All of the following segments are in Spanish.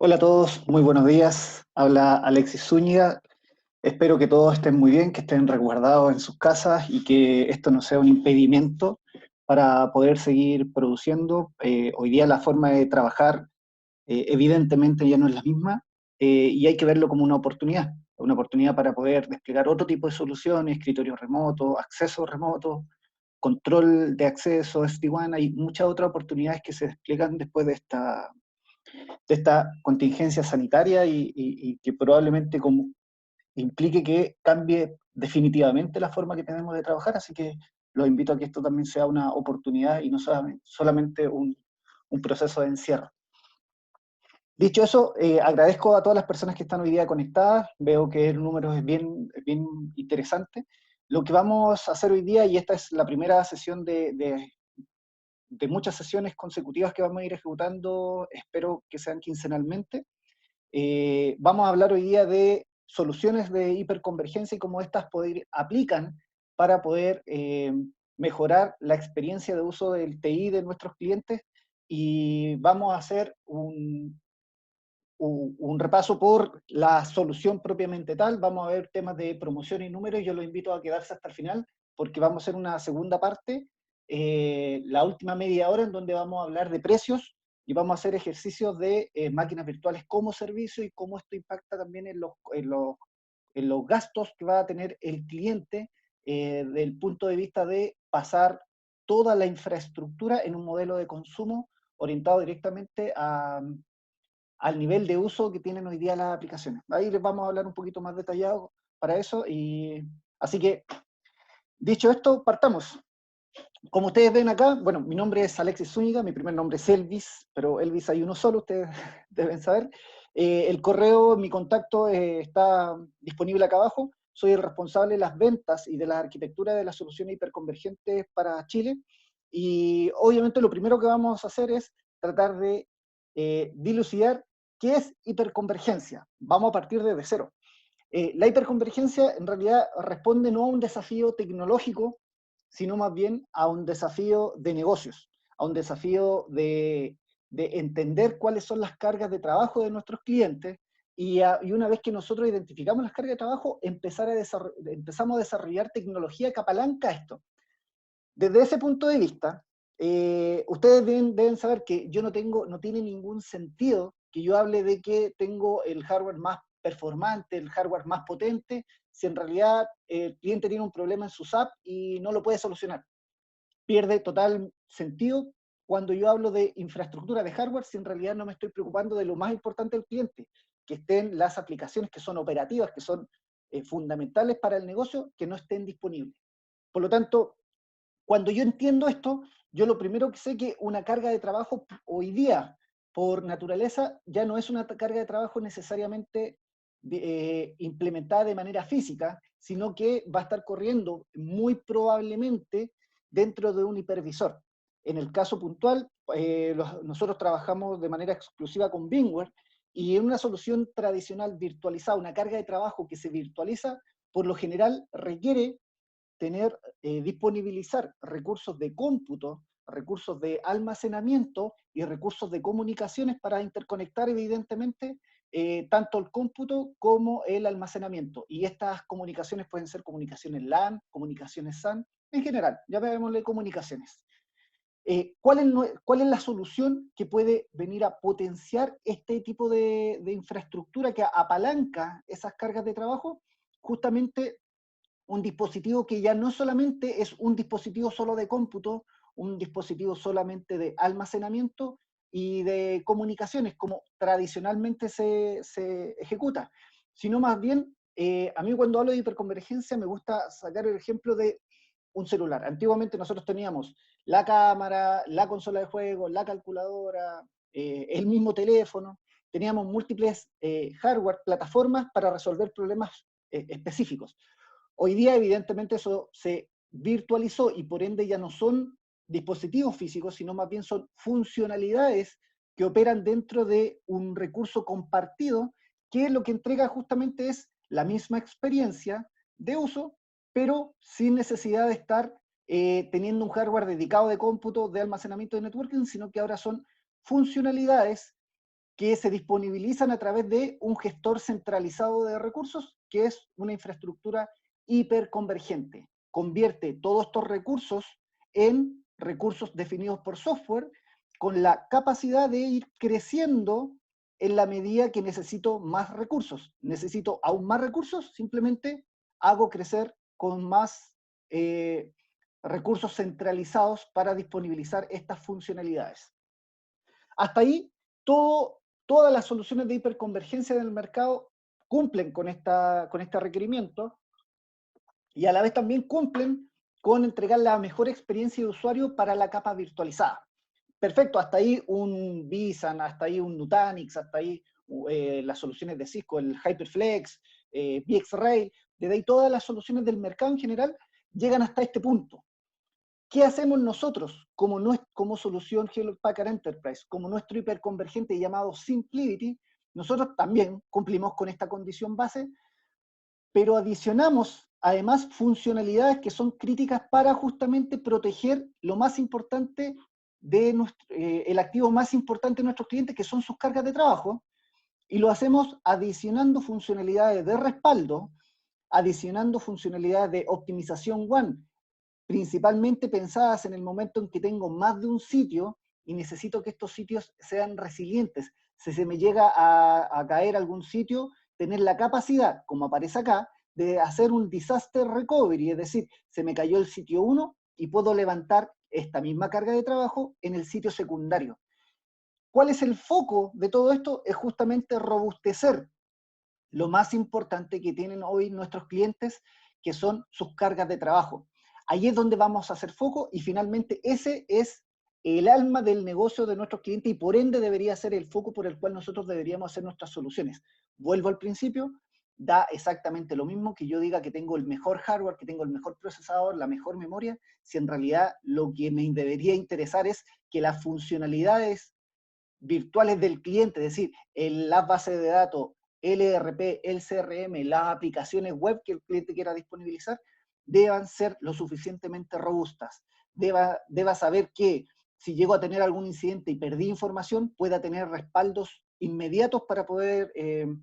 Hola a todos, muy buenos días. Habla Alexis Zúñiga. Espero que todos estén muy bien, que estén resguardados en sus casas y que esto no sea un impedimento para poder seguir produciendo. Hoy día la forma de trabajar evidentemente ya no es la misma, y hay que verlo como una oportunidad para poder desplegar otro tipo de soluciones, escritorio remoto, acceso remoto, control de acceso, SD-WAN. Hay muchas otras oportunidades que se despliegan después de esta contingencia sanitaria y que probablemente implique que cambie definitivamente la forma que tenemos de trabajar, así que los invito a que esto también sea una oportunidad y no solamente un proceso de encierro. Dicho eso, agradezco a todas las personas que están hoy día conectadas, veo que el número es bien interesante. Lo que vamos a hacer hoy día, y esta es la primera sesión de muchas sesiones consecutivas que vamos a ir ejecutando, espero que sean quincenalmente. Vamos a hablar hoy día de soluciones de hiperconvergencia y cómo estas aplican para poder mejorar la experiencia de uso del TI de nuestros clientes, y vamos a hacer un repaso por la solución propiamente tal. Vamos a ver temas de promoción y números. Yo los invito a quedarse hasta el final porque vamos a hacer una segunda parte, la última media hora, en donde vamos a hablar de precios y vamos a hacer ejercicios de máquinas virtuales como servicio y cómo esto impacta también en los gastos que va a tener el cliente, desde el punto de vista de pasar toda la infraestructura en un modelo de consumo orientado directamente al nivel de uso que tienen hoy día las aplicaciones. Ahí les vamos a hablar un poquito más detallado para eso. Así que, dicho esto, partamos. Como ustedes ven acá, bueno, mi nombre es Alexis Zúñiga, mi primer nombre es Elvis, pero Elvis hay uno solo, ustedes deben saber. El correo, mi contacto, está disponible acá abajo. Soy el responsable de las ventas y de la arquitectura de las soluciones hiperconvergentes para Chile. Y obviamente lo primero que vamos a hacer es tratar de dilucidar qué es hiperconvergencia. Vamos a partir desde cero. La hiperconvergencia en realidad responde no a un desafío tecnológico, sino más bien a un desafío de negocios, a un desafío de entender cuáles son las cargas de trabajo de nuestros clientes, y una vez que nosotros identificamos las cargas de trabajo, empezamos a desarrollar tecnología que apalanca esto. Desde ese punto de vista, ustedes deben saber que no tiene ningún sentido que yo hable de que tengo el hardware más performante, el hardware más potente, si en realidad el cliente tiene un problema en su SAP y no lo puede solucionar. Pierde total sentido cuando yo hablo de infraestructura de hardware, si en realidad no me estoy preocupando de lo más importante del cliente, que estén las aplicaciones que son operativas, que son fundamentales para el negocio, que no estén disponibles. Por lo tanto, cuando yo entiendo esto, yo lo primero que sé que una carga de trabajo hoy día, por naturaleza, ya no es una carga de trabajo necesariamente implementada de manera física, sino que va a estar corriendo muy probablemente dentro de un hipervisor. En el caso puntual, nosotros trabajamos de manera exclusiva con VMware, y en una solución tradicional virtualizada, una carga de trabajo que se virtualiza, por lo general requiere disponibilizar recursos de cómputo, recursos de almacenamiento y recursos de comunicaciones para interconectar evidentemente tanto el cómputo como el almacenamiento. Y estas comunicaciones pueden ser comunicaciones LAN, comunicaciones SAN, en general, ya veámosle comunicaciones. ¿Cuál es la solución que puede venir a potenciar este tipo de infraestructura que apalanca esas cargas de trabajo? Justamente un dispositivo que ya no solamente es un dispositivo solo de cómputo, un dispositivo solamente de almacenamiento y de comunicaciones, como tradicionalmente se ejecuta, sino más bien, a mí cuando hablo de hiperconvergencia me gusta sacar el ejemplo de un celular. Antiguamente nosotros teníamos la cámara, la consola de juegos, la calculadora, el mismo teléfono, teníamos múltiples hardware, plataformas para resolver problemas específicos. Hoy día, evidentemente, eso se virtualizó y por ende ya no son dispositivos físicos, sino más bien son funcionalidades que operan dentro de un recurso compartido, que lo que entrega justamente es la misma experiencia de uso, pero sin necesidad de estar teniendo un hardware dedicado de cómputo, de almacenamiento de networking, sino que ahora son funcionalidades que se disponibilizan a través de un gestor centralizado de recursos, que es una infraestructura hiperconvergente. Convierte todos estos recursos en recursos definidos por software, con la capacidad de ir creciendo en la medida que necesito más recursos. Necesito aún más recursos, simplemente hago crecer con más recursos centralizados para disponibilizar estas funcionalidades. Hasta ahí, todas las soluciones de hiperconvergencia del mercado cumplen con este requerimiento y a la vez también cumplen con entregar la mejor experiencia de usuario para la capa virtualizada. Perfecto, hasta ahí un Vison, hasta ahí un Nutanix, hasta ahí las soluciones de Cisco, el HyperFlex, VxRail, desde ahí todas las soluciones del mercado en general llegan hasta este punto. ¿Qué hacemos nosotros como solución Hewlett Packard Enterprise, como nuestro hiperconvergente llamado SimpliVity? Nosotros también cumplimos con esta condición base, pero adicionamos además funcionalidades que son críticas para justamente proteger lo más importante el activo más importante de nuestros clientes, que son sus cargas de trabajo, y lo hacemos adicionando funcionalidades de respaldo, adicionando funcionalidades de optimización WAN, principalmente pensadas en el momento en que tengo más de un sitio y necesito que estos sitios sean resilientes. Si se me llega a caer algún sitio, tener la capacidad, como aparece acá, de hacer un disaster recovery, es decir, se me cayó el sitio 1 y puedo levantar esta misma carga de trabajo en el sitio secundario. ¿Cuál es el foco de todo esto? Es justamente robustecer lo más importante que tienen hoy nuestros clientes, que son sus cargas de trabajo. Ahí es donde vamos a hacer foco y finalmente ese es el alma del negocio de nuestros clientes y por ende debería ser el foco por el cual nosotros deberíamos hacer nuestras soluciones. Vuelvo al principio, da exactamente lo mismo que yo diga que tengo el mejor hardware, que tengo el mejor procesador, la mejor memoria, si en realidad lo que me debería interesar es que las funcionalidades virtuales del cliente, es decir, las bases de datos, el ERP, el CRM, las aplicaciones web que el cliente quiera disponibilizar, deban ser lo suficientemente robustas. Deba saber que si llego a tener algún incidente y perdí información, pueda tener respaldos inmediatos para poder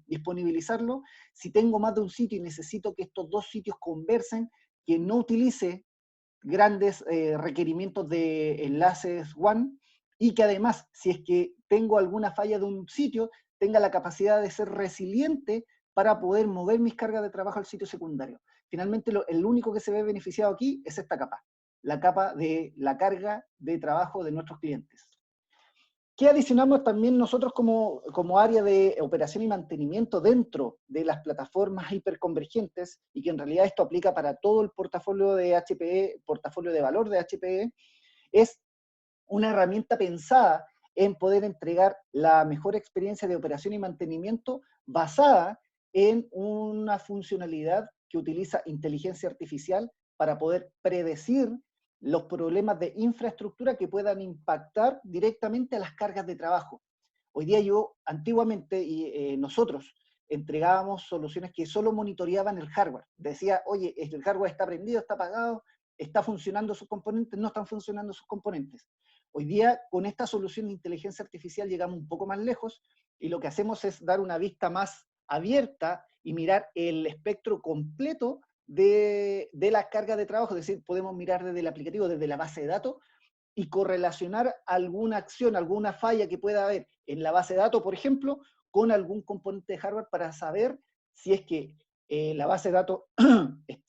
disponibilizarlo. Si tengo más de un sitio y necesito que estos dos sitios conversen, que no utilice grandes requerimientos de enlaces WAN y que además, si es que tengo alguna falla de un sitio, tenga la capacidad de ser resiliente para poder mover mis cargas de trabajo al sitio secundario. Finalmente, el único que se ve beneficiado aquí es esta capa, la capa de la carga de trabajo de nuestros clientes. ¿Qué adicionamos también nosotros como área de operación y mantenimiento dentro de las plataformas hiperconvergentes, y que en realidad esto aplica para todo el portafolio de HPE, portafolio de valor de HPE, es una herramienta pensada en poder entregar la mejor experiencia de operación y mantenimiento basada en una funcionalidad que utiliza inteligencia artificial para poder predecir los problemas de infraestructura que puedan impactar directamente a las cargas de trabajo. Hoy día antiguamente, nosotros entregábamos soluciones que solo monitoreaban el hardware. Decía, oye, el hardware está prendido, está apagado, está funcionando sus componentes, no están funcionando sus componentes. Hoy día, con esta solución de inteligencia artificial llegamos un poco más lejos y lo que hacemos es dar una vista más abierta y mirar el espectro completo de la carga de trabajo, es decir, podemos mirar desde el aplicativo, desde la base de datos, y correlacionar alguna acción, alguna falla que pueda haber en la base de datos, por ejemplo, con algún componente de hardware para saber si es que la base de datos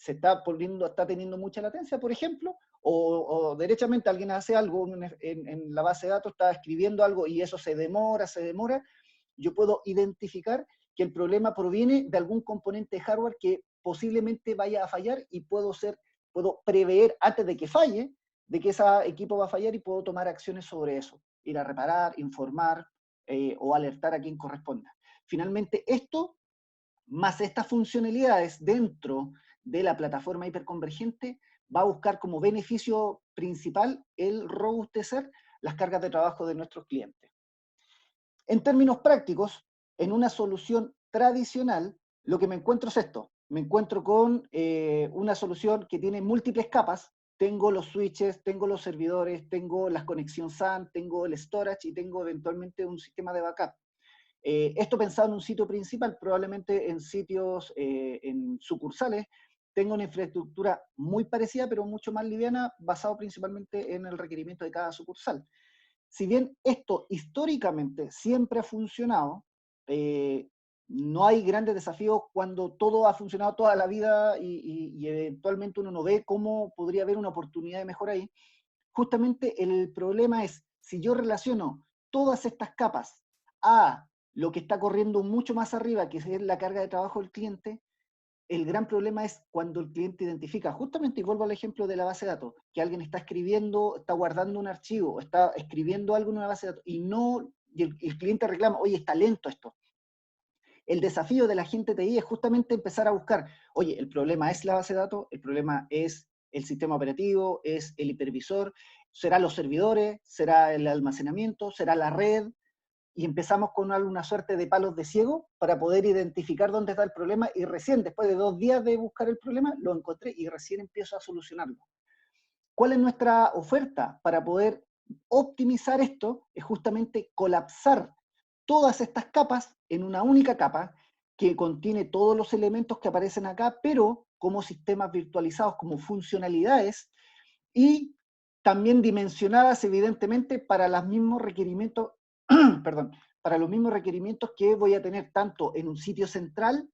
está teniendo mucha latencia, por ejemplo, o derechamente alguien hace algo en la base de datos, está escribiendo algo y eso se demora, yo puedo identificar que el problema proviene de algún componente de hardware que posiblemente vaya a fallar y puedo prever antes de que falle, de que ese equipo va a fallar y puedo tomar acciones sobre eso, ir a reparar, informar o alertar a quien corresponda. Finalmente, esto, más estas funcionalidades dentro de la plataforma hiperconvergente, va a buscar como beneficio principal el robustecer las cargas de trabajo de nuestros clientes. En términos prácticos, en una solución tradicional, lo que me encuentro es esto. Me encuentro con una solución que tiene múltiples capas. Tengo los switches, tengo los servidores, tengo la conexión SAN, tengo el storage y tengo eventualmente un sistema de backup. Esto pensado en un sitio principal, probablemente en sitios, en sucursales, tengo una infraestructura muy parecida, pero mucho más liviana, basado principalmente en el requerimiento de cada sucursal. Si bien esto históricamente siempre ha funcionado, no hay grandes desafíos cuando todo ha funcionado toda la vida y eventualmente uno no ve cómo podría haber una oportunidad de mejora ahí. Justamente el problema es, si yo relaciono todas estas capas a lo que está corriendo mucho más arriba, que es la carga de trabajo del cliente, el gran problema es cuando el cliente identifica, justamente, y vuelvo al ejemplo de la base de datos, que alguien está escribiendo, está guardando un archivo, está escribiendo algo en una base de datos, y el cliente reclama, oye, está lento esto. El desafío de la gente TI es justamente empezar a buscar, oye, el problema es la base de datos, el problema es el sistema operativo, es el hipervisor, será los servidores, será el almacenamiento, será la red, y empezamos con una suerte de palos de ciego para poder identificar dónde está el problema, y recién, después de 2 días de buscar el problema, lo encontré y recién empiezo a solucionarlo. ¿Cuál es nuestra oferta para poder optimizar esto? Es justamente colapsar todas estas capas en una única capa que contiene todos los elementos que aparecen acá, pero como sistemas virtualizados, como funcionalidades, y también dimensionadas evidentemente para los mismos requerimientos, perdón, para los mismos requerimientos que voy a tener tanto en un sitio central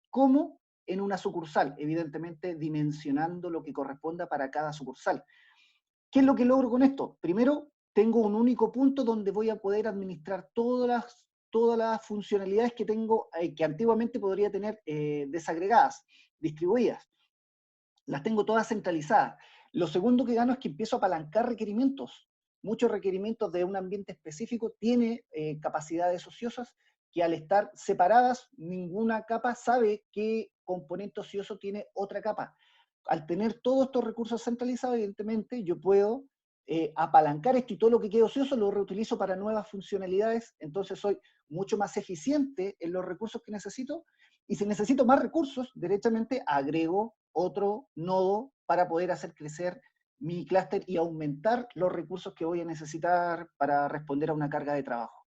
como en una sucursal, evidentemente dimensionando lo que corresponda para cada sucursal. ¿Qué es lo que logro con esto? Primero, tengo un único punto donde voy a poder administrar todas las funcionalidades que tengo, que antiguamente podría tener desagregadas, distribuidas. Las tengo todas centralizadas. Lo segundo que gano es que empiezo a apalancar requerimientos. Muchos requerimientos de un ambiente específico tienen capacidades ociosas que, al estar separadas, ninguna capa sabe qué componente ocioso tiene otra capa. Al tener todos estos recursos centralizados, evidentemente, yo puedo apalancar esto, y todo lo que quede ocioso lo reutilizo para nuevas funcionalidades. Entonces soy mucho más eficiente en los recursos que necesito, y si necesito más recursos, derechamente agrego otro nodo para poder hacer crecer mi clúster y aumentar los recursos que voy a necesitar para responder a una carga de trabajo.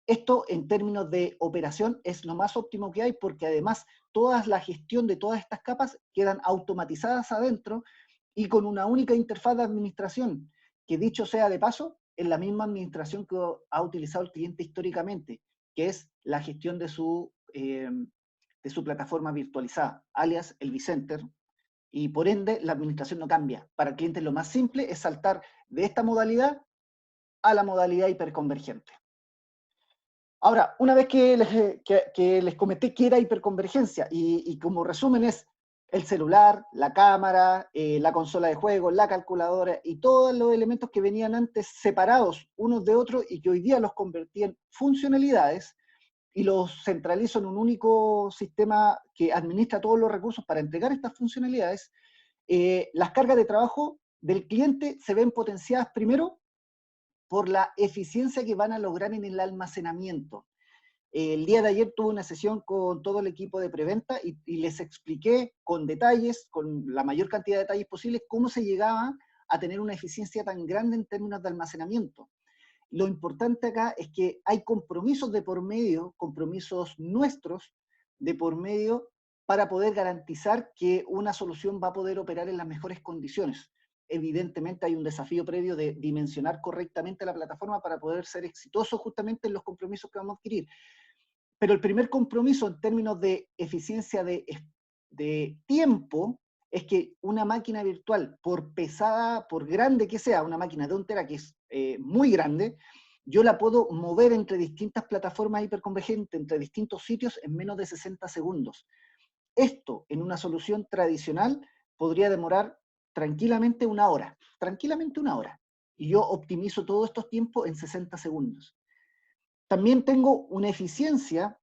Esto, en términos de operación, es lo más óptimo que hay, porque además toda la gestión de todas estas capas quedan automatizadas adentro y con una única interfaz de administración, que, dicho sea de paso, es la misma administración que ha utilizado el cliente históricamente, que es la gestión de su plataforma virtualizada, alias el vCenter, y por ende la administración no cambia. Para el cliente lo más simple es saltar de esta modalidad a la modalidad hiperconvergente. Ahora, una vez que les comenté qué era hiperconvergencia, y como resumen es el celular, la cámara, la consola de juegos, la calculadora y todos los elementos que venían antes separados unos de otros y que hoy día los convertí en funcionalidades y los centralizo en un único sistema que administra todos los recursos para entregar estas funcionalidades, las cargas de trabajo del cliente se ven potenciadas primero por la eficiencia que van a lograr en el almacenamiento. El día de ayer tuve una sesión con todo el equipo de preventa y les expliqué con detalles, con la mayor cantidad de detalles posibles, cómo se llegaba a tener una eficiencia tan grande en términos de almacenamiento. Lo importante acá es que hay compromisos de por medio, compromisos nuestros de por medio, para poder garantizar que una solución va a poder operar en las mejores condiciones. Evidentemente hay un desafío previo de dimensionar correctamente la plataforma para poder ser exitoso justamente en los compromisos que vamos a adquirir. Pero el primer compromiso en términos de eficiencia de tiempo es que una máquina virtual, por pesada, por grande que sea, una máquina de 1 tera que es muy grande, yo la puedo mover entre distintas plataformas hiperconvergentes, entre distintos sitios, en menos de 60 segundos. Esto, en una solución tradicional, podría demorar tranquilamente 1 hora, y yo optimizo todos estos tiempos en 60 segundos. También tengo una eficiencia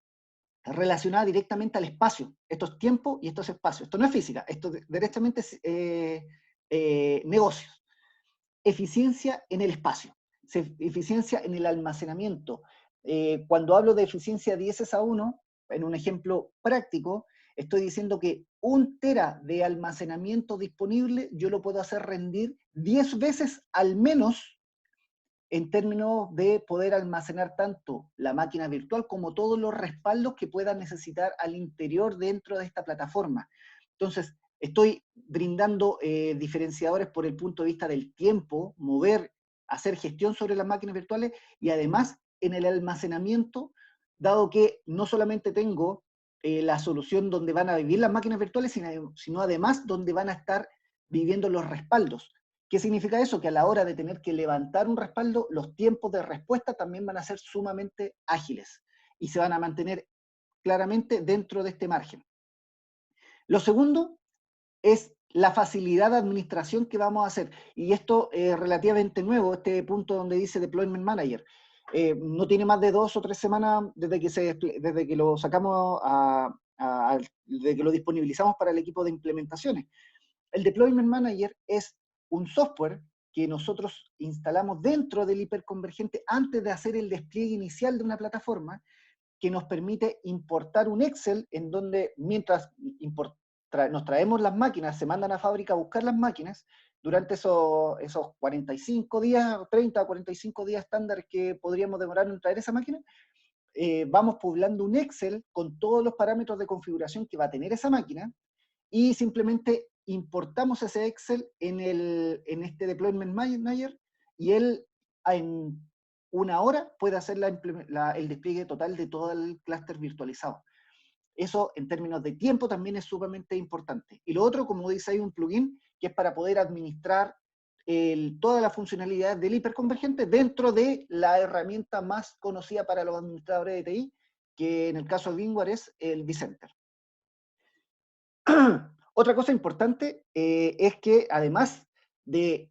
relacionada directamente al espacio. Esto es tiempo y esto es espacio. Esto no es física, esto directamente es negocios. Eficiencia en el espacio, eficiencia en el almacenamiento. Cuando hablo de eficiencia 10 a 1, en un ejemplo práctico, estoy diciendo que 1 tera de almacenamiento disponible yo lo puedo hacer rendir 10 veces al menos en términos de poder almacenar tanto la máquina virtual como todos los respaldos que pueda necesitar al interior dentro de esta plataforma. Entonces, estoy brindando diferenciadores por el punto de vista del tiempo, mover, hacer gestión sobre las máquinas virtuales, y además en el almacenamiento, dado que no solamente tengo la solución donde van a vivir las máquinas virtuales, sino además donde van a estar viviendo los respaldos. ¿Qué significa eso? Que a la hora de tener que levantar un respaldo, los tiempos de respuesta también van a ser sumamente ágiles y se van a mantener claramente dentro de este margen. Lo segundo es la facilidad de administración que vamos a hacer. Y esto es relativamente nuevo, este punto donde dice Deployment Manager. No tiene más de 2 o 3 semanas desde que lo sacamos desde que lo disponibilizamos para el equipo de implementaciones. El Deployment Manager es un software que nosotros instalamos dentro del hiperconvergente antes de hacer el despliegue inicial de una plataforma, que nos permite importar un Excel en donde mientras nos traemos las máquinas, se mandan a fábrica a buscar las máquinas, durante esos 45 días, 30 o 45 días estándar que podríamos demorar en traer esa máquina, vamos poblando un Excel con todos los parámetros de configuración que va a tener esa máquina, y simplemente importamos ese Excel en este Deployment Manager, y él en una hora puede hacer el despliegue total de todo el clúster virtualizado. Eso en términos de tiempo también es sumamente importante. Y lo otro, como dice, hay un plugin que es para poder administrar todas las funcionalidades del hiperconvergente dentro de la herramienta más conocida para los administradores de TI, que en el caso de VMware es el vCenter. Otra cosa importante es que además de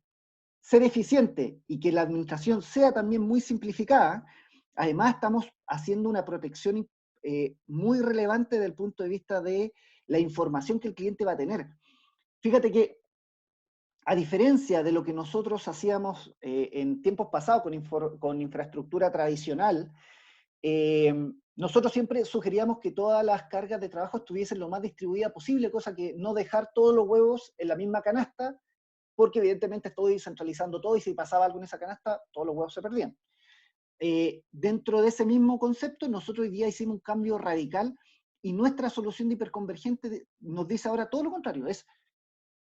ser eficiente y que la administración sea también muy simplificada, además estamos haciendo una protección muy relevante desde el punto de vista de la información que el cliente va a tener. Fíjate que, a diferencia de lo que nosotros hacíamos en tiempos pasados con infraestructura tradicional, nosotros siempre sugeríamos que todas las cargas de trabajo estuviesen lo más distribuidas posible, cosa que no dejar todos los huevos en la misma canasta, porque evidentemente estoy centralizando todo y si pasaba algo en esa canasta, todos los huevos se perdían. Dentro de ese mismo concepto, nosotros hoy día hicimos un cambio radical, y nuestra solución de hiperconvergente nos dice ahora todo lo contrario, es: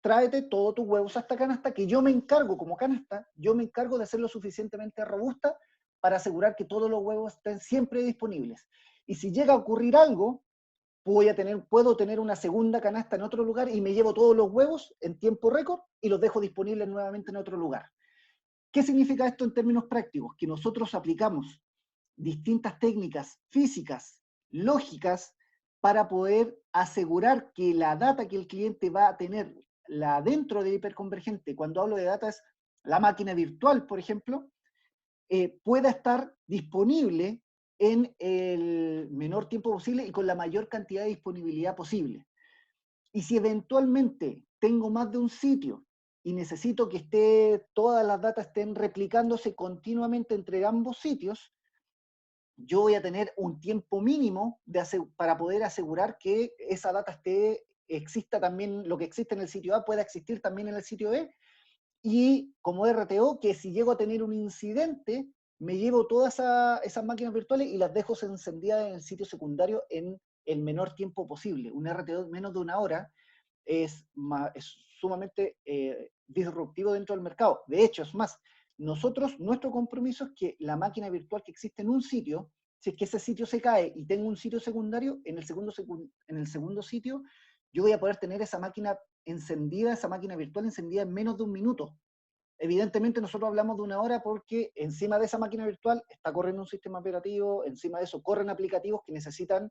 tráete todos tus huevos a esta canasta, que yo me encargo como canasta, yo me encargo de hacerlo suficientemente robusta para asegurar que todos los huevos estén siempre disponibles. Y si llega a ocurrir algo, puedo tener una segunda canasta en otro lugar y me llevo todos los huevos en tiempo récord y los dejo disponibles nuevamente en otro lugar. ¿Qué significa esto en términos prácticos? Que nosotros aplicamos distintas técnicas físicas, lógicas, para poder asegurar que la data que el cliente va a tener dentro del hiperconvergente, cuando hablo de data es la máquina virtual, por ejemplo, pueda estar disponible en el menor tiempo posible y con la mayor cantidad de disponibilidad posible. Y si eventualmente tengo más de un sitio y necesito que todas las datas estén replicándose continuamente entre ambos sitios, yo voy a tener un tiempo mínimo para poder asegurar que esa data exista también, lo que existe en el sitio A pueda existir también en el sitio B, y como RTO, que si llego a tener un incidente, me llevo todas esas máquinas virtuales y las dejo encendidas en el sitio secundario en el menor tiempo posible. Un RTO menos de una hora es sumamente disruptivo dentro del mercado. De hecho, es más, nuestro compromiso es que la máquina virtual que existe en un sitio, si es que ese sitio se cae y tengo un sitio secundario, en el segundo sitio yo voy a poder tener esa máquina encendida, esa máquina virtual encendida en menos de un minuto. Evidentemente nosotros hablamos de una hora porque encima de esa máquina virtual está corriendo un sistema operativo, encima de eso corren aplicativos que necesitan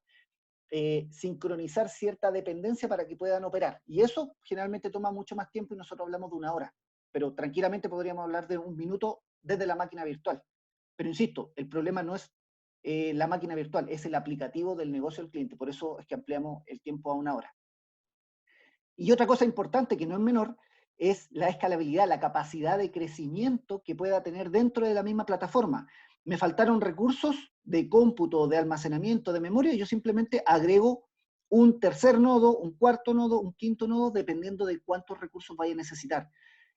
sincronizar cierta dependencia para que puedan operar. Y eso generalmente toma mucho más tiempo y nosotros hablamos de una hora. Pero tranquilamente podríamos hablar de un minuto desde la máquina virtual. Pero insisto, el problema no es la máquina virtual, es el aplicativo del negocio del cliente. Por eso es que ampliamos el tiempo a una hora. Y otra cosa importante, que no es menor, es la escalabilidad, la capacidad de crecimiento que pueda tener dentro de la misma plataforma. Me faltaron recursos de cómputo, de almacenamiento, de memoria, y yo simplemente agrego un tercer nodo, un cuarto nodo, un quinto nodo, dependiendo de cuántos recursos vaya a necesitar.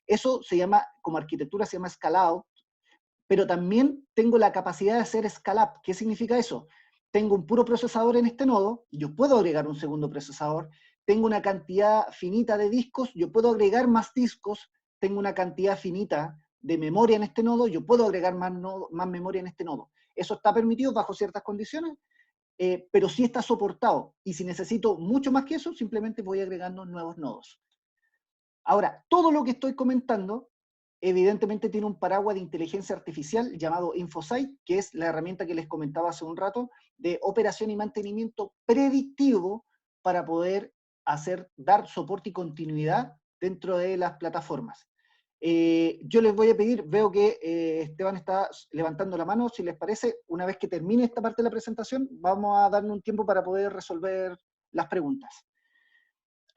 Eso se llama, como arquitectura, se llama scale out, pero también tengo la capacidad de hacer scale-up. ¿Qué significa eso? Tengo un puro procesador en este nodo, yo puedo agregar un segundo procesador, tengo una cantidad finita de discos, yo puedo agregar más discos, tengo una cantidad finita de memoria en este nodo, yo puedo agregar más memoria en este nodo. Eso está permitido bajo ciertas condiciones, pero sí está soportado. Y si necesito mucho más que eso, simplemente voy agregando nuevos nodos. Ahora, todo lo que estoy comentando, evidentemente tiene un paraguas de inteligencia artificial llamado InfoSight, que es la herramienta que les comentaba hace un rato, de operación y mantenimiento predictivo para poder dar soporte y continuidad dentro de las plataformas. Yo les voy a pedir, veo que Esteban está levantando la mano, si les parece, una vez que termine esta parte de la presentación, vamos a darle un tiempo para poder resolver las preguntas.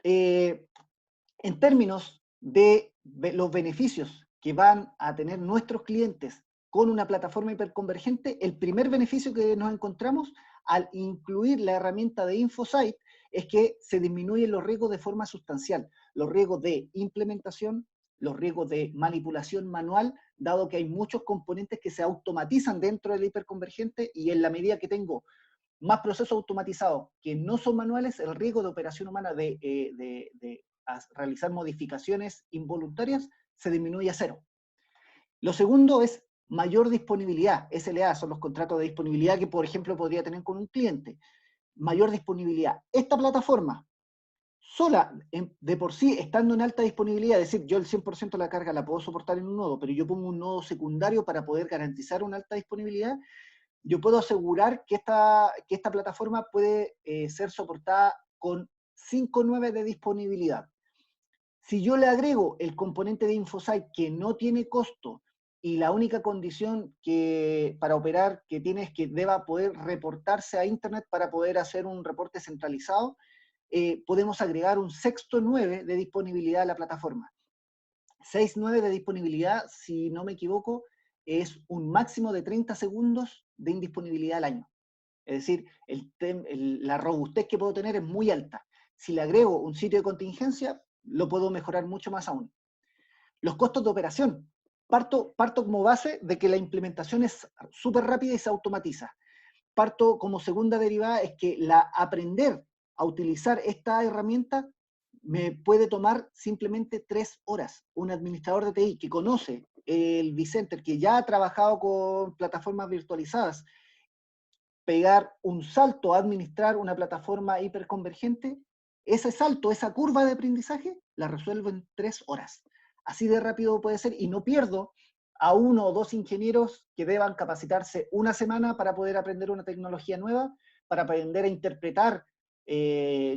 En términos de los beneficios que van a tener nuestros clientes con una plataforma hiperconvergente, el primer beneficio que nos encontramos al incluir la herramienta de InfoSight es que se disminuyen los riesgos de forma sustancial, los riesgos de implementación, los riesgos de manipulación manual, dado que hay muchos componentes que se automatizan dentro del hiperconvergente, y en la medida que tengo más procesos automatizados que no son manuales, el riesgo de operación humana de realizar modificaciones involuntarias se disminuye a cero. Lo segundo es mayor disponibilidad. SLA son los contratos de disponibilidad que, por ejemplo, podría tener con un cliente. Mayor disponibilidad. Esta plataforma, sola, de por sí, estando en alta disponibilidad, es decir, yo el 100% de la carga la puedo soportar en un nodo, pero yo pongo un nodo secundario para poder garantizar una alta disponibilidad, yo puedo asegurar que esta plataforma puede ser soportada con 5.9 de disponibilidad. Si yo le agrego el componente de InfoSight que no tiene costo y la única condición para operar que tiene es que deba poder reportarse a Internet para poder hacer un reporte centralizado, podemos agregar un sexto 9 de disponibilidad a la plataforma. 6.9 de disponibilidad, si no me equivoco, es un máximo de 30 segundos de indisponibilidad al año. Es decir, la robustez que puedo tener es muy alta. Si le agrego un sitio de contingencia, lo puedo mejorar mucho más aún. Los costos de operación. Parto como base de que la implementación es súper rápida y se automatiza. Parto como segunda derivada es que aprender a utilizar esta herramienta me puede tomar simplemente 3 horas. Un administrador de TI que conoce el vCenter, que ya ha trabajado con plataformas virtualizadas, pegar un salto a administrar una plataforma hiperconvergente, ese salto, esa curva de aprendizaje, la resuelvo en 3 horas. Así de rápido puede ser, y no pierdo a 1 o 2 ingenieros que deban capacitarse una semana para poder aprender una tecnología nueva, para aprender a interpretar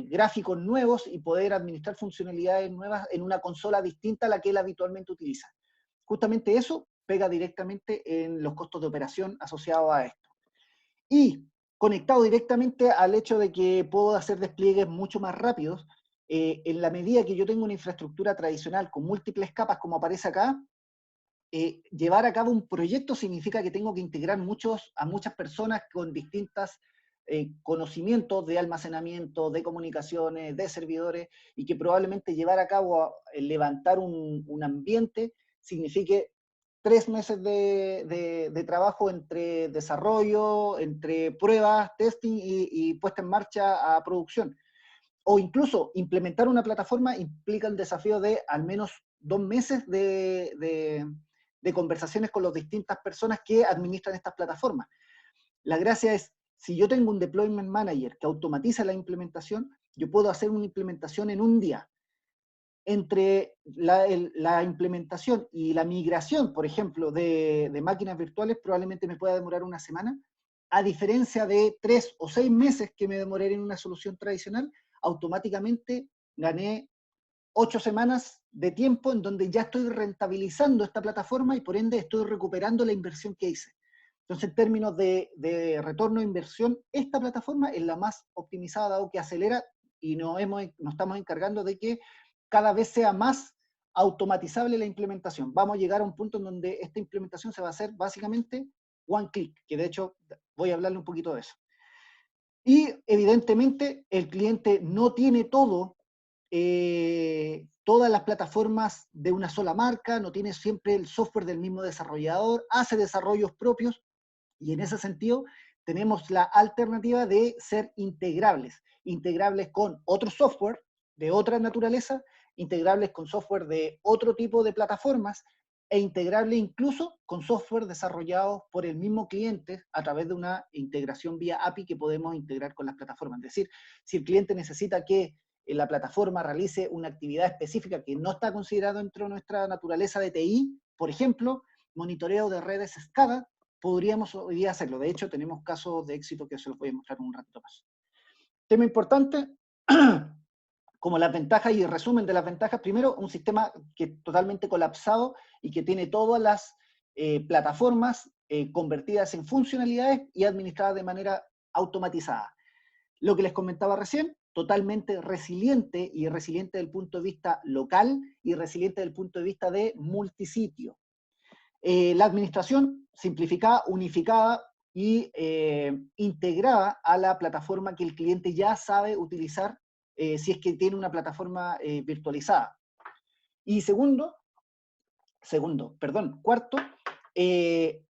gráficos nuevos y poder administrar funcionalidades nuevas en una consola distinta a la que él habitualmente utiliza. Justamente eso pega directamente en los costos de operación asociados a esto. Y conectado directamente al hecho de que puedo hacer despliegues mucho más rápidos, en la medida que yo tengo una infraestructura tradicional con múltiples capas, como aparece acá, llevar a cabo un proyecto significa que tengo que integrar a muchas personas con distintos conocimientos de almacenamiento, de comunicaciones, de servidores, y que probablemente llevar a cabo, levantar un ambiente, signifique 3 meses de trabajo entre desarrollo, entre pruebas, testing y puesta en marcha a producción. O incluso implementar una plataforma implica el desafío de al menos 2 meses de conversaciones con las distintas personas que administran estas plataformas. La gracia es, si yo tengo un deployment manager que automatiza la implementación, yo puedo hacer una implementación en un día. Entre la implementación y la migración, por ejemplo, de máquinas virtuales, probablemente me pueda demorar una semana, a diferencia de 3 o 6 meses que me demoré en una solución tradicional. Automáticamente gané 8 semanas de tiempo en donde ya estoy rentabilizando esta plataforma y por ende estoy recuperando la inversión que hice. Entonces, en términos de retorno de inversión, esta plataforma es la más optimizada, dado que acelera, y nos estamos encargando de que cada vez sea más automatizable la implementación. Vamos a llegar a un punto en donde esta implementación se va a hacer básicamente one click, que de hecho voy a hablarle un poquito de eso. Y evidentemente el cliente no tiene todo todas las plataformas de una sola marca, no tiene siempre el software del mismo desarrollador, hace desarrollos propios, y en ese sentido tenemos la alternativa de ser integrables, integrables con otro software de otra naturaleza, integrables con software de otro tipo de plataformas, e integrable incluso con software desarrollado por el mismo cliente a través de una integración vía API que podemos integrar con las plataformas. Es decir, si el cliente necesita que la plataforma realice una actividad específica que no está considerada dentro de nuestra naturaleza de TI, por ejemplo, monitoreo de redes SCADA, podríamos hoy día hacerlo. De hecho, tenemos casos de éxito que se los voy a mostrar un ratito más. Tema importante, como las ventajas y el resumen de las ventajas. Primero, un sistema que es totalmente colapsado y que tiene todas las plataformas convertidas en funcionalidades y administradas de manera automatizada. Lo que les comentaba recién, totalmente resiliente, y resiliente desde el punto de vista local y resiliente desde el punto de vista de multisitio. La administración simplificada, unificada y integrada a la plataforma que el cliente ya sabe utilizar si es que tiene una plataforma virtualizada. Y cuarto,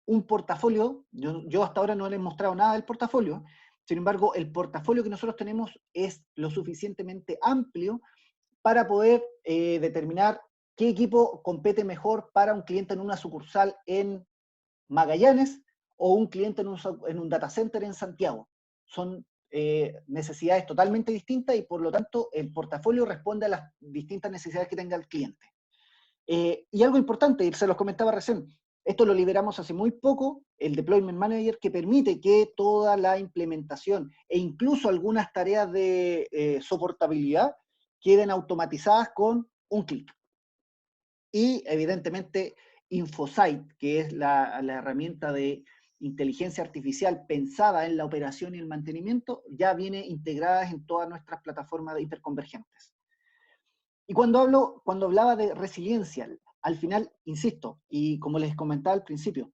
un portafolio. Yo hasta ahora no les he mostrado nada del portafolio, sin embargo, el portafolio que nosotros tenemos es lo suficientemente amplio para poder determinar qué equipo compete mejor para un cliente en una sucursal en Magallanes o un cliente en un data center en Santiago. Son necesidades totalmente distintas y por lo tanto el portafolio responde a las distintas necesidades que tenga el cliente. Y algo importante, y se los comentaba recién, esto lo liberamos hace muy poco, el Deployment Manager, que permite que toda la implementación e incluso algunas tareas de soportabilidad queden automatizadas con un clic. Y evidentemente InfoSight, que es la herramienta de inteligencia artificial pensada en la operación y el mantenimiento, ya viene integrada en todas nuestras plataformas de hiperconvergentes. Y cuando hablaba de resiliencia, al final, insisto, y como les comentaba al principio,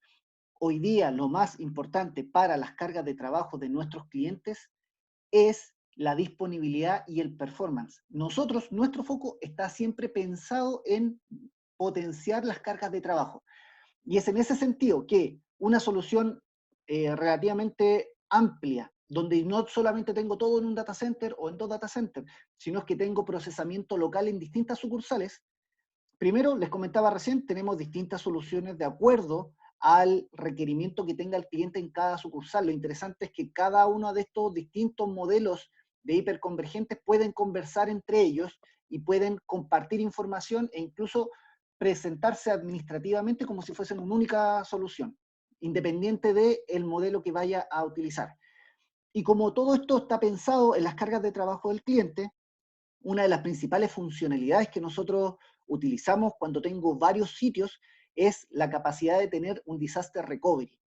hoy día lo más importante para las cargas de trabajo de nuestros clientes es la disponibilidad y el performance. Nuestro foco está siempre pensado en potenciar las cargas de trabajo. Y es en ese sentido que una solución relativamente amplia, donde no solamente tengo todo en un data center o en dos data centers, sino que tengo procesamiento local en distintas sucursales. Primero, les comentaba recién, tenemos distintas soluciones de acuerdo al requerimiento que tenga el cliente en cada sucursal. Lo interesante es que cada uno de estos distintos modelos de hiperconvergentes pueden conversar entre ellos y pueden compartir información e incluso presentarse administrativamente como si fuesen una única solución, independiente del modelo que vaya a utilizar. Y como todo esto está pensado en las cargas de trabajo del cliente, una de las principales funcionalidades que nosotros utilizamos cuando tengo varios sitios es la capacidad de tener un disaster recovery.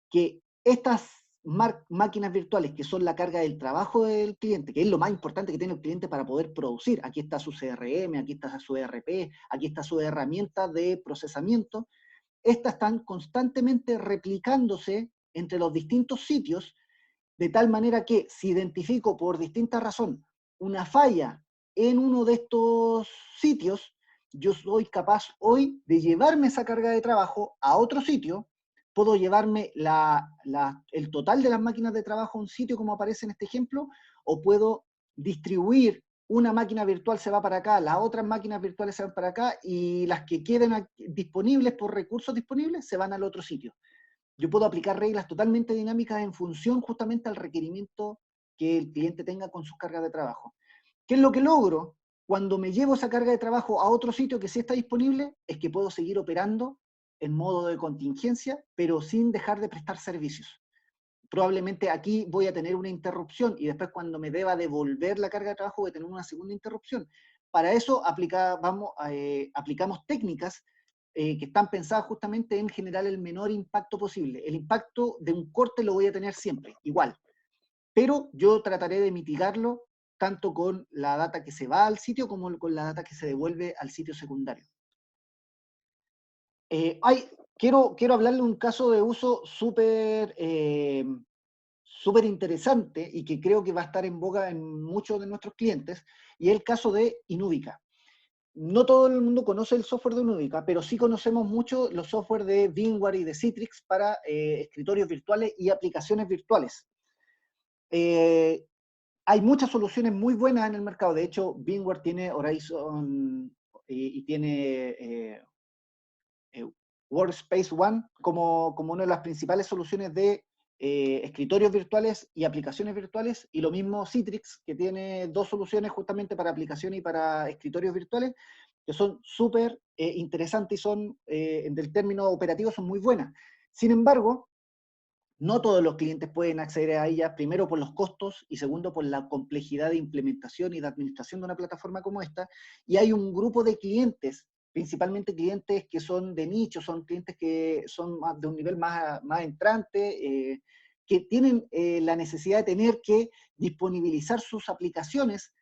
Que estas máquinas virtuales, que son la carga del trabajo del cliente, que es lo más importante que tiene el cliente para poder producir, aquí está su CRM, aquí está su ERP, aquí está su herramienta de procesamiento, estas están constantemente replicándose entre los distintos sitios, de tal manera que si identifico por distinta razón una falla en uno de estos sitios, yo soy capaz hoy de llevarme esa carga de trabajo a otro sitio. Puedo llevarme el total de las máquinas de trabajo a un sitio como aparece en este ejemplo, o puedo distribuir una máquina virtual se va para acá, las otras máquinas virtuales se van para acá, y las que queden disponibles por recursos disponibles se van al otro sitio. Yo puedo aplicar reglas totalmente dinámicas en función justamente al requerimiento que el cliente tenga con sus cargas de trabajo. ¿Qué es lo que logro? Cuando me llevo esa carga de trabajo a otro sitio que sí está disponible, es que puedo seguir operando en modo de contingencia, pero sin dejar de prestar servicios. Probablemente aquí voy a tener una interrupción y después cuando me deba devolver la carga de trabajo voy a tener una segunda interrupción. Para eso aplicamos técnicas que están pensadas justamente en generar el menor impacto posible. El impacto de un corte lo voy a tener siempre, igual, pero yo trataré de mitigarlo tanto con la data que se va al sitio como con la data que se devuelve al sitio secundario. Quiero hablarle de un caso de uso súper interesante y que creo que va a estar en boga en muchos de nuestros clientes, y es el caso de Inubica. no todo el mundo conoce el software de Nubica, pero sí conocemos mucho los software de VMware y de Citrix para escritorios virtuales y aplicaciones virtuales. Eh, Hay muchas soluciones muy buenas en el mercado. De hecho, VMware tiene Horizon y tiene eh, Workspace ONE como una de las principales soluciones de escritorios virtuales y aplicaciones virtuales, y lo mismo Citrix, que tiene dos soluciones justamente para aplicaciones y para escritorios virtuales, que son súper interesantes y son, del término operativo, son muy buenas. Sin embargo, no todos los clientes pueden acceder a ellas, primero por los costos y segundo por la complejidad de implementación y de administración de una plataforma como esta. Y hay un grupo de clientes, principalmente clientes que son de nicho, son clientes que son de un nivel más entrante, que tienen la necesidad de tener que disponibilizar sus aplicaciones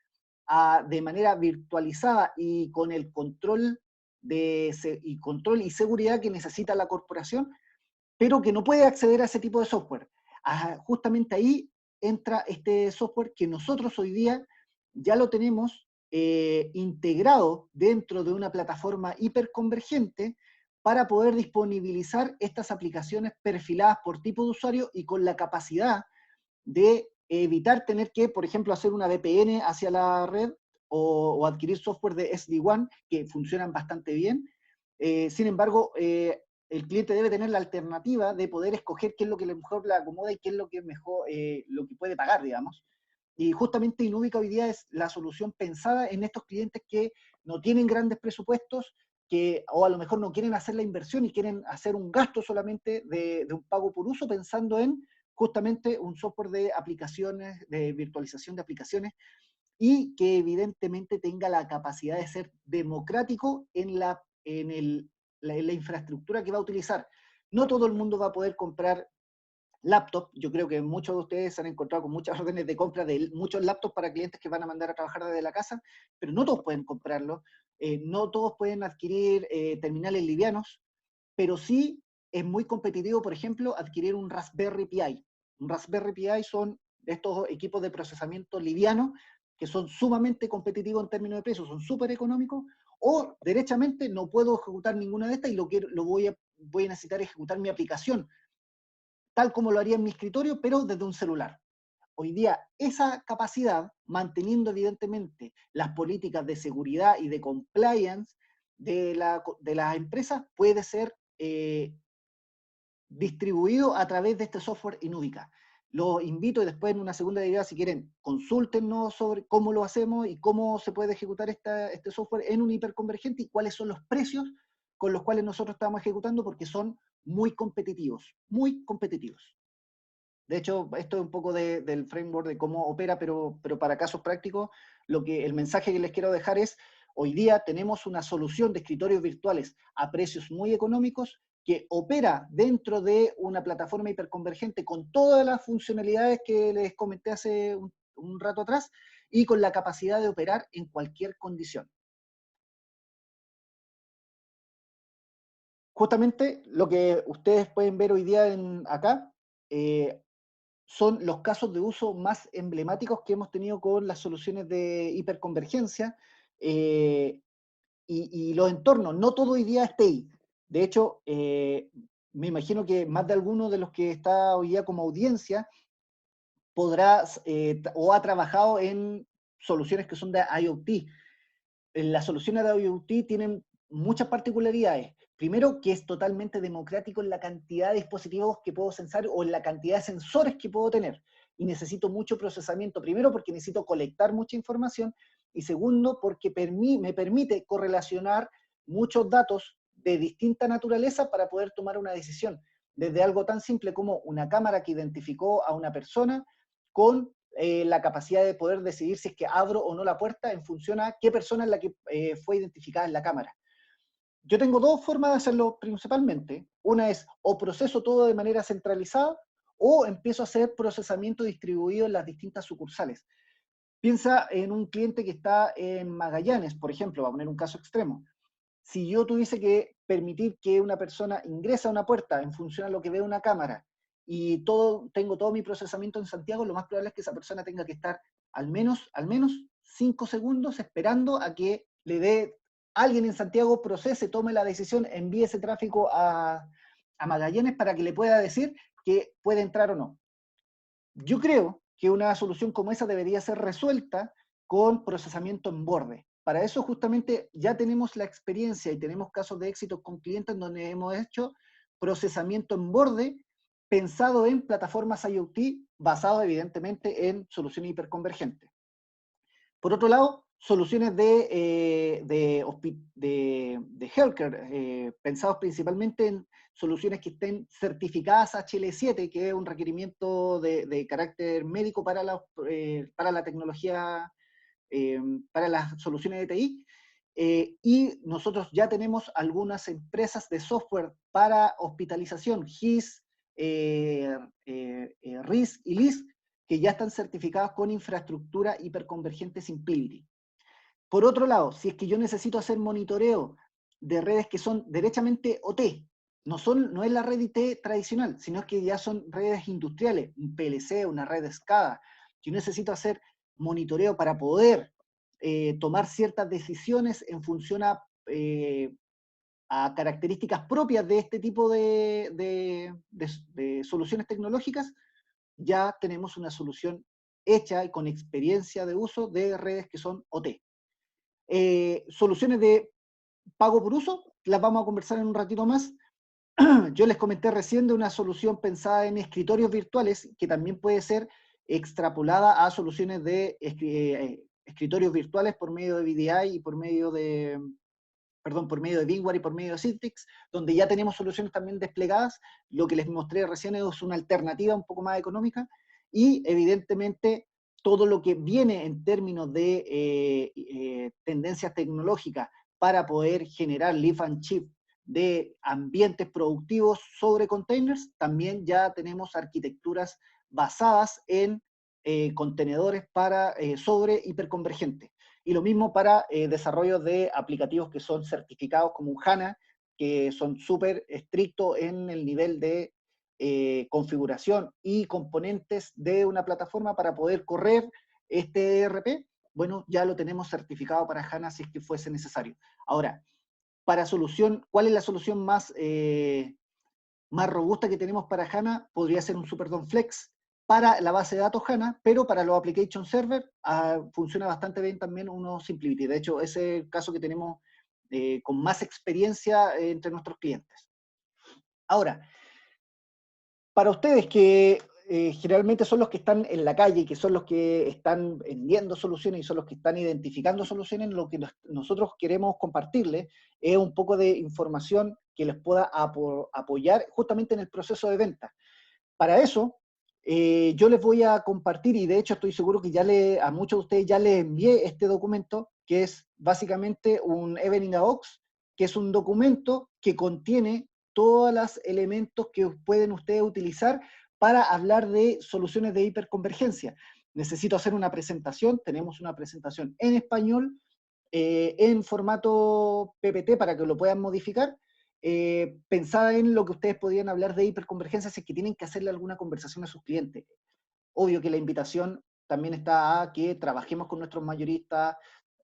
de manera virtualizada y con el control y seguridad que necesita la corporación, pero que no puede acceder a ese tipo de software. Justamente ahí entra este software que nosotros hoy día ya lo tenemos integrado dentro de una plataforma hiperconvergente para poder disponibilizar estas aplicaciones perfiladas por tipo de usuario y con la capacidad de evitar tener que, por ejemplo, hacer una VPN hacia la red o adquirir software de SD-WAN que funcionan bastante bien. Sin embargo, el cliente debe tener la alternativa de poder escoger qué es lo que mejor le acomoda y qué es lo que mejor, lo que puede pagar, digamos. Y justamente Inubica hoy día es la solución pensada en estos clientes que no tienen grandes presupuestos, que o a lo mejor no quieren hacer la inversión y quieren hacer un gasto solamente de un pago por uso, pensando en justamente un software de aplicaciones, de virtualización de aplicaciones, y que evidentemente tenga la capacidad de ser democrático en la infraestructura que va a utilizar. No todo el mundo va a poder comprar laptop. Yo creo que muchos de ustedes se han encontrado con muchas órdenes de compra de muchos laptops para clientes que van a mandar a trabajar desde la casa, pero no todos pueden comprarlo, no todos pueden adquirir terminales livianos, pero sí es muy competitivo, por ejemplo, adquirir un Raspberry Pi. Un Raspberry Pi son estos equipos de procesamiento liviano que son sumamente competitivos en términos de precio, son súper económicos, o derechamente no puedo ejecutar ninguna de estas y voy a necesitar ejecutar mi aplicación, tal como lo haría en mi escritorio, pero desde un celular. Hoy día, esa capacidad, manteniendo evidentemente las políticas de seguridad y de compliance de las empresas, puede ser distribuido a través de este software Inubica. Los invito y después en una segunda idea, si quieren, consúltenos sobre cómo lo hacemos y cómo se puede ejecutar este software en un hiperconvergente y cuáles son los precios con los cuales nosotros estamos ejecutando, porque son muy competitivos, muy competitivos. De hecho, esto es un poco del framework de cómo opera, pero para casos prácticos, el mensaje que les quiero dejar es, hoy día tenemos una solución de escritorios virtuales a precios muy económicos que opera dentro de una plataforma hiperconvergente con todas las funcionalidades que les comenté hace un rato atrás y con la capacidad de operar en cualquier condición. Justamente lo que ustedes pueden ver hoy día acá, eh, son los casos de uso más emblemáticos que hemos tenido con las soluciones de hiperconvergencia, eh, y los entornos. No todo hoy día es TI. De hecho, me imagino que más de alguno de los que está hoy día como audiencia podrá o ha trabajado en soluciones que son de IoT. Las soluciones de IoT tienen muchas particularidades. Primero, que es totalmente democrático en la cantidad de dispositivos que puedo sensar o en la cantidad de sensores que puedo tener. Y necesito mucho procesamiento. Primero, porque necesito colectar mucha información. Y segundo, porque me permite correlacionar muchos datos de distinta naturaleza para poder tomar una decisión. Desde algo tan simple como una cámara que identificó a una persona con la capacidad de poder decidir si es que abro o no la puerta en función a qué persona es la que fue identificada en la cámara. Yo tengo dos formas de hacerlo principalmente. Una es o proceso todo de manera centralizada o empiezo a hacer procesamiento distribuido en las distintas sucursales. Piensa en un cliente que está en Magallanes, por ejemplo, va a poner un caso extremo. Si yo tuviese que permitir que una persona ingrese a una puerta en función a lo que ve una cámara y tengo todo mi procesamiento en Santiago, lo más probable es que esa persona tenga que estar al menos 5 segundos esperando a que le dé alguien en Santiago procese, tome la decisión, envíe ese tráfico a Magallanes para que le pueda decir que puede entrar o no. Yo creo que una solución como esa debería ser resuelta con procesamiento en borde. Para eso justamente ya tenemos la experiencia y tenemos casos de éxito con clientes donde hemos hecho procesamiento en borde pensado en plataformas IoT basado evidentemente en soluciones hiperconvergentes. Por otro lado, soluciones de healthcare, pensados principalmente en soluciones que estén certificadas HL7, que es un requerimiento de carácter médico para la tecnología, para las soluciones de TI. Y nosotros ya tenemos algunas empresas de software para hospitalización, HIS, RIS y LIS, que ya están certificadas con infraestructura hiperconvergente Simplicity. Por otro lado, si es que yo necesito hacer monitoreo de redes que son derechamente OT, no es la red IT tradicional, sino que ya son redes industriales, un PLC, una red SCADA. Yo necesito hacer monitoreo para poder tomar ciertas decisiones en función a características propias de este tipo de soluciones tecnológicas. Ya tenemos una solución hecha y con experiencia de uso de redes que son OT. Soluciones de pago por uso, las vamos a conversar en un ratito más. Yo les comenté recién de una solución pensada en escritorios virtuales que también puede ser extrapolada a soluciones de escritorios virtuales por medio de VDI y por medio de VMware y por medio de Citrix, donde ya tenemos soluciones también desplegadas. Lo que les mostré recién es una alternativa un poco más económica y evidentemente todo lo que viene en términos de tendencias tecnológicas para poder generar lift and shift de ambientes productivos sobre containers, también ya tenemos arquitecturas basadas en contenedores sobre hiperconvergentes. Y lo mismo para desarrollo de aplicativos que son certificados como un HANA, que son súper estrictos en el nivel de configuración y componentes de una plataforma para poder correr este ERP. Bueno, ya lo tenemos certificado para HANA si es que fuese necesario. Ahora, ¿cuál es la solución más robusta que tenemos para HANA? Podría ser un Superdome Flex para la base de datos HANA, pero para los application server funciona bastante bien también uno Simplicity. De hecho, ese es el caso que tenemos con más experiencia entre nuestros clientes. Ahora, para ustedes que generalmente son los que están en la calle, que son los que están vendiendo soluciones y son los que están identificando soluciones, lo que nosotros queremos compartirles es un poco de información que les pueda apoyar justamente en el proceso de venta. Para eso, yo les voy a compartir, y de hecho estoy seguro que a muchos de ustedes ya les envié este documento, que es básicamente un Evening AUX, que es un documento que contiene todos los elementos que pueden ustedes utilizar para hablar de soluciones de hiperconvergencia. Necesito hacer una presentación, tenemos una presentación en español, en formato PPT para que lo puedan modificar, pensada en lo que ustedes podrían hablar de hiperconvergencia si es que tienen que hacerle alguna conversación a sus clientes. Obvio que la invitación también está a que trabajemos con nuestros mayoristas,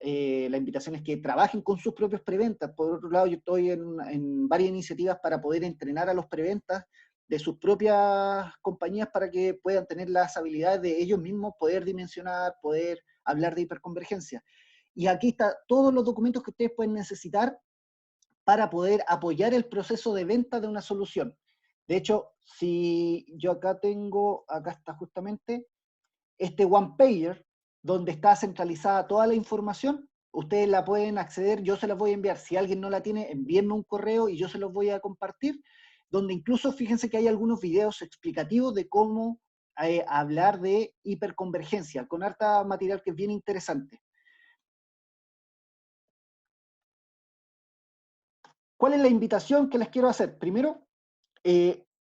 la invitación es que trabajen con sus propios preventas. Por otro lado, yo estoy en varias iniciativas para poder entrenar a los preventas de sus propias compañías para que puedan tener las habilidades de ellos mismos, poder dimensionar, poder hablar de hiperconvergencia. Y aquí están todos los documentos que ustedes pueden necesitar para poder apoyar el proceso de venta de una solución. De hecho, si yo acá está justamente este one pager, donde está centralizada toda la información, ustedes la pueden acceder, yo se las voy a enviar. Si alguien no la tiene, envíenme un correo y yo se los voy a compartir, donde incluso fíjense que hay algunos videos explicativos de cómo hablar de hiperconvergencia, con harta material que es bien interesante. ¿Cuál es la invitación que les quiero hacer? Primero,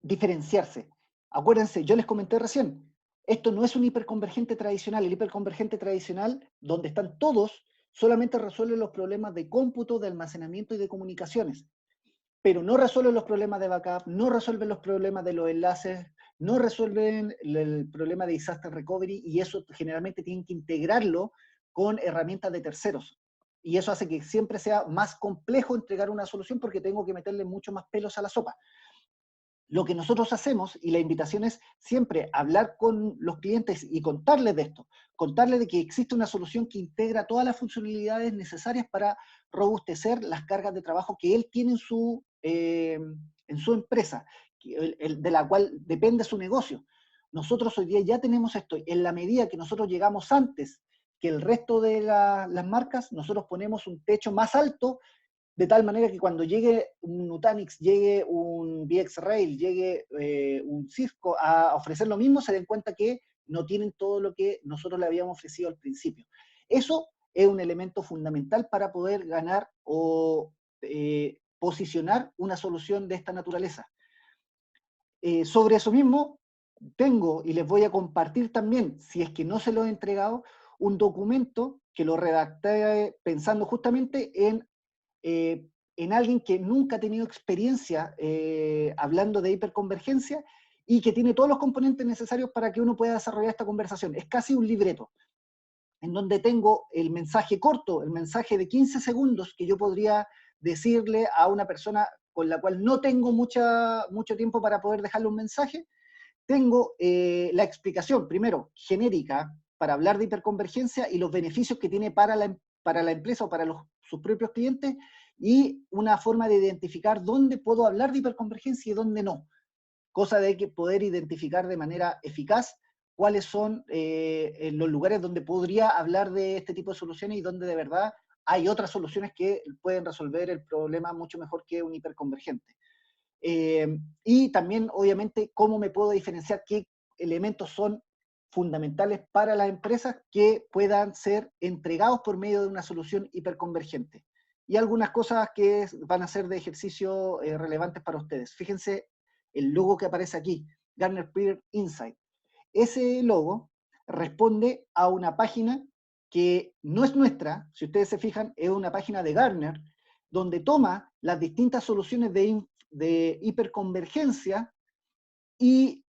diferenciarse. Acuérdense, yo les comenté recién, esto no es un hiperconvergente tradicional. El hiperconvergente tradicional, donde están todos, solamente resuelve los problemas de cómputo, de almacenamiento y de comunicaciones, pero no resuelven los problemas de backup, no resuelven los problemas de los enlaces, no resuelven el problema de disaster recovery, y eso generalmente tienen que integrarlo con herramientas de terceros. y eso hace que siempre sea más complejo entregar una solución porque tengo que meterle mucho más pelos a la sopa. Lo que nosotros hacemos, y la invitación es siempre hablar con los clientes y contarles de esto, contarles de que existe una solución que integra todas las funcionalidades necesarias para robustecer las cargas de trabajo que él tiene en su empresa, de la cual depende su negocio. Nosotros hoy día ya tenemos esto. En la medida que nosotros llegamos antes que el resto de las marcas, nosotros ponemos un techo más alto de tal manera que cuando llegue un Nutanix, llegue un VxRail, llegue un Cisco a ofrecer lo mismo, se den cuenta que no tienen todo lo que nosotros le habíamos ofrecido al principio. Eso es un elemento fundamental para poder ganar o posicionar una solución de esta naturaleza. Sobre eso mismo, tengo y les voy a compartir también, si es que no se lo he entregado, un documento que lo redacté pensando justamente en alguien que nunca ha tenido experiencia hablando de hiperconvergencia y que tiene todos los componentes necesarios para que uno pueda desarrollar esta conversación. Es casi un libreto, en donde tengo el mensaje corto, el mensaje de 15 segundos que yo podría decirle a una persona con la cual no tengo mucho tiempo para poder dejarle un mensaje. Tengo la explicación, primero, genérica, para hablar de hiperconvergencia y los beneficios que tiene para la empresa o para sus propios clientes, y una forma de identificar dónde puedo hablar de hiperconvergencia y dónde no. Cosa de que poder identificar de manera eficaz cuáles son los lugares donde podría hablar de este tipo de soluciones y donde de verdad hay otras soluciones que pueden resolver el problema mucho mejor que un hiperconvergente. Y también, obviamente, cómo me puedo diferenciar, qué elementos son fundamentales para las empresas que puedan ser entregados por medio de una solución hiperconvergente. Y algunas cosas que van a ser de ejercicio relevantes para ustedes. Fíjense el logo que aparece aquí, Gartner Peer Insight. Ese logo responde a una página que no es nuestra, si ustedes se fijan, es una página de Gartner, donde toma las distintas soluciones de hiperconvergencia y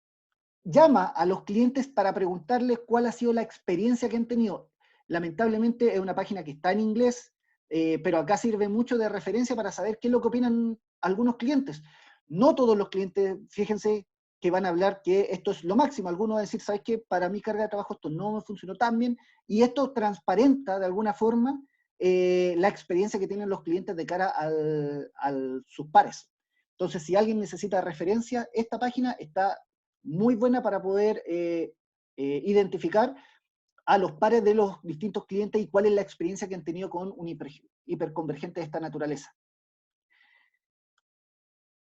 llama a los clientes para preguntarles cuál ha sido la experiencia que han tenido. Lamentablemente es una página que está en inglés, pero acá sirve mucho de referencia para saber qué es lo que opinan algunos clientes. No todos los clientes, fíjense, que van a hablar que esto es lo máximo. Algunos van a decir, ¿sabes qué? Para mi carga de trabajo esto no me funcionó tan bien, y esto transparenta de alguna forma la experiencia que tienen los clientes de cara a sus pares. Entonces, si alguien necesita referencia, esta página está muy buena para poder identificar a los pares de los distintos clientes y cuál es la experiencia que han tenido con un hiperconvergente de esta naturaleza.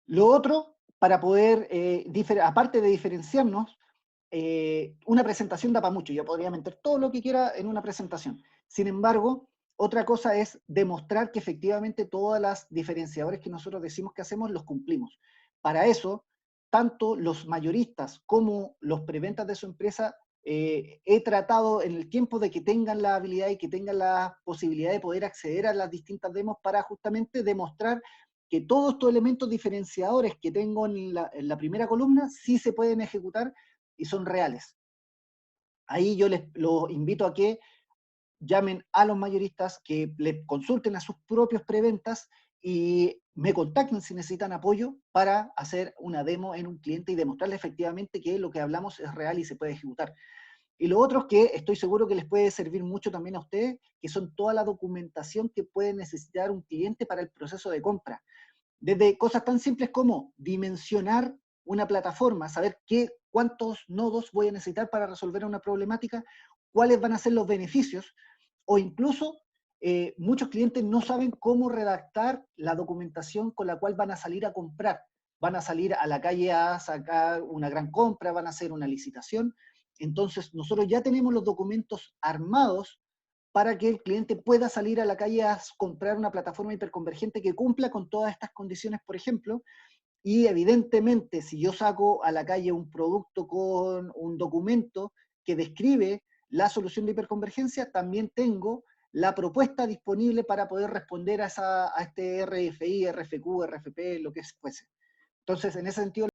Lo otro, para poder, aparte de diferenciarnos, una presentación da para mucho. Yo podría meter todo lo que quiera en una presentación. Sin embargo, otra cosa es demostrar que efectivamente todas las diferenciadores que nosotros decimos que hacemos los cumplimos. Para eso, tanto los mayoristas como los preventas de su empresa, he tratado en el tiempo de que tengan la habilidad y que tengan la posibilidad de poder acceder a las distintas demos para justamente demostrar que todos estos elementos diferenciadores que tengo en la primera columna sí se pueden ejecutar y son reales. Ahí yo los invito a que llamen a los mayoristas, que les consulten a sus propios preventas y me contacten si necesitan apoyo para hacer una demo en un cliente y demostrarles efectivamente que lo que hablamos es real y se puede ejecutar. Y lo otro es que estoy seguro que les puede servir mucho también a ustedes, que son toda la documentación que puede necesitar un cliente para el proceso de compra. Desde cosas tan simples como dimensionar una plataforma, saber cuántos nodos voy a necesitar para resolver una problemática, cuáles van a ser los beneficios, o incluso muchos clientes no saben cómo redactar la documentación con la cual van a salir a comprar. Van a salir a la calle a sacar una gran compra, van a hacer una licitación. Entonces, nosotros ya tenemos los documentos armados para que el cliente pueda salir a la calle a comprar una plataforma hiperconvergente que cumpla con todas estas condiciones, por ejemplo. Y evidentemente, si yo saco a la calle un producto con un documento que describe la solución de hiperconvergencia, también tengo la propuesta disponible para poder responder a este RFI, RFQ, RFP, lo que fuese. Entonces, en ese sentido,